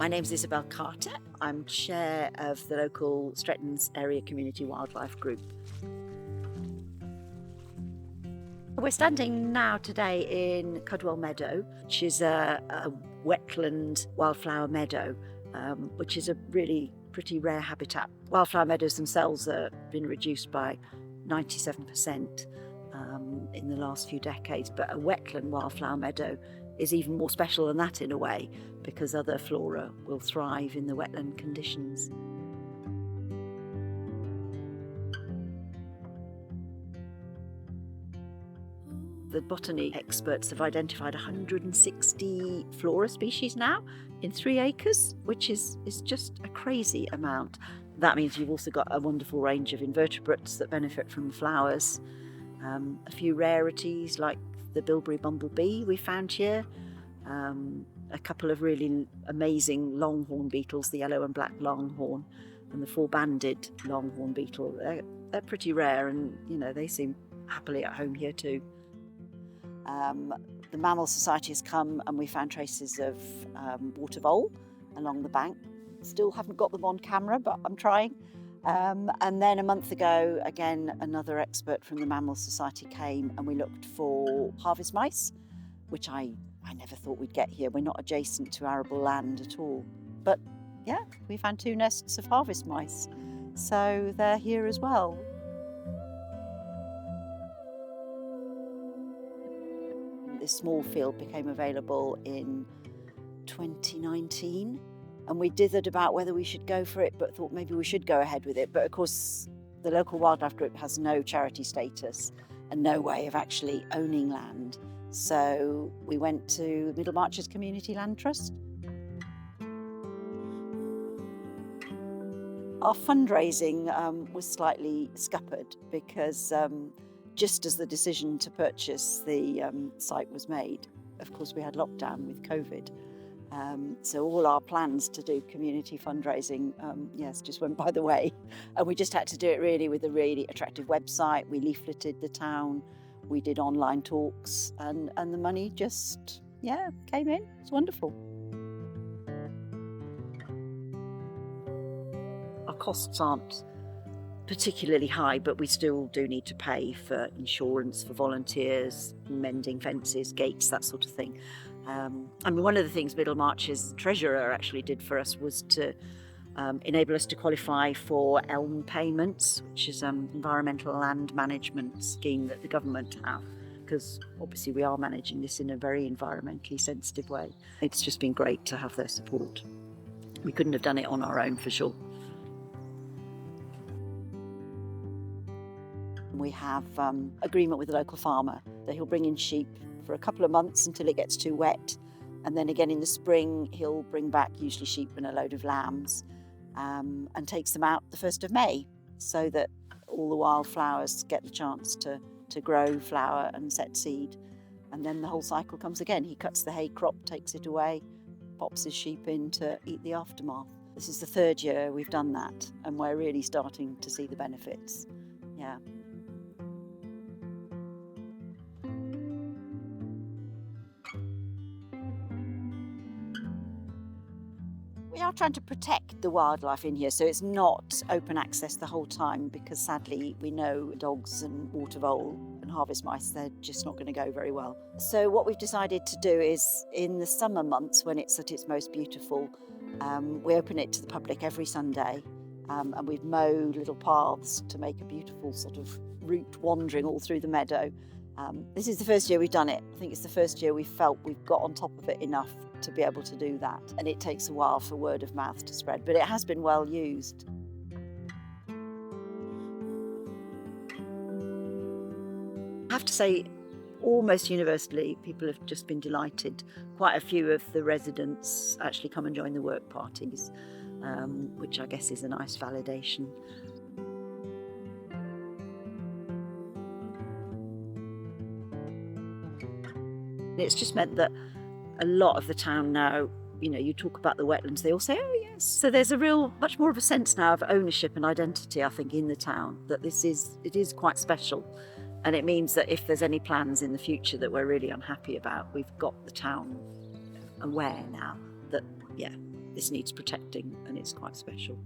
My name's Isabel Carter. I'm chair of the local Strettons Area Community Wildlife Group. We're standing now today in Cudwell Meadow, which is a wetland wildflower meadow, which is a really pretty rare habitat. Wildflower meadows themselves have been reduced by 97% in the last few decades, but a wetland wildflower meadow is even more special than that in a way, because other flora will thrive in the wetland conditions. The botany experts have identified 160 flora species now in 3 acres, which is just a crazy amount. That means you've also got a wonderful range of invertebrates that benefit from the flowers, a few rarities like the bilberry bumblebee we found here, a couple of really amazing longhorn beetles, the yellow and black longhorn and the 4-banded longhorn beetle. They're pretty rare, and they seem happily at home here too. The Mammal Society has come and we found traces of water vole along the bank. Still haven't got them on camera, but I'm trying. And then a month ago, again, another expert from the Mammal Society came and we looked for harvest mice, which I never thought we'd get here. We're not adjacent to arable land at all. But yeah, we found 2 nests of harvest mice. So they're here as well. This small field became available in 2019. And we dithered about whether we should go for it, but thought maybe we should go ahead with it. But of course, the local wildlife group has no charity status and no way of actually owning land. So we went to Middlemarch's Community Land Trust. Our fundraising was slightly scuppered because just as the decision to purchase the site was made, of course we had lockdown with COVID. So all our plans to do community fundraising, just went by the way. And we just had to do it really with a really attractive website. We leafleted the town, we did online talks, and the money just, came in. It's wonderful. Our costs aren't particularly high, but we still do need to pay for insurance, for volunteers, mending fences, gates, that sort of thing. One of the things Middlemarch's treasurer actually did for us was to enable us to qualify for ELM payments, which is an environmental land management scheme that the government have, because obviously we are managing this in a very environmentally sensitive way. It's just been great to have their support. We couldn't have done it on our own for sure. We have agreement with the local farmer that he'll bring in sheep for a couple of months until it gets too wet, and then again in the spring he'll bring back usually sheep and a load of lambs, and takes them out the 1st of May so that all the wildflowers get the chance to grow, flower and set seed, and then the whole cycle comes again. He cuts the hay crop, takes it away, pops his sheep in to eat the aftermath. This is the 3rd year we've done that, and we're really starting to see the benefits. Yeah. We are trying to protect the wildlife in here, so it's not open access the whole time, because sadly we know dogs and water vole and harvest mice, they're just not going to go very well. So what we've decided to do is, in the summer months when it's at its most beautiful, we open it to the public every Sunday, and we've mowed little paths to make a beautiful sort of route wandering all through the meadow. This is the 1st year we've done it. I think it's the 1st year we felt we've got on top of it enough to be able to do that. And it takes a while for word of mouth to spread, but it has been well used. I have to say, almost universally, people have just been delighted. Quite a few of the residents actually come and join the work parties, which I guess is a nice validation. It's just meant that a lot of the town now, you talk about the wetlands, they all say, oh yes. So there's much more of a sense now of ownership and identity, I think, in the town, that it is quite special. And it means that if there's any plans in the future that we're really unhappy about, we've got the town aware now that, this needs protecting and it's quite special.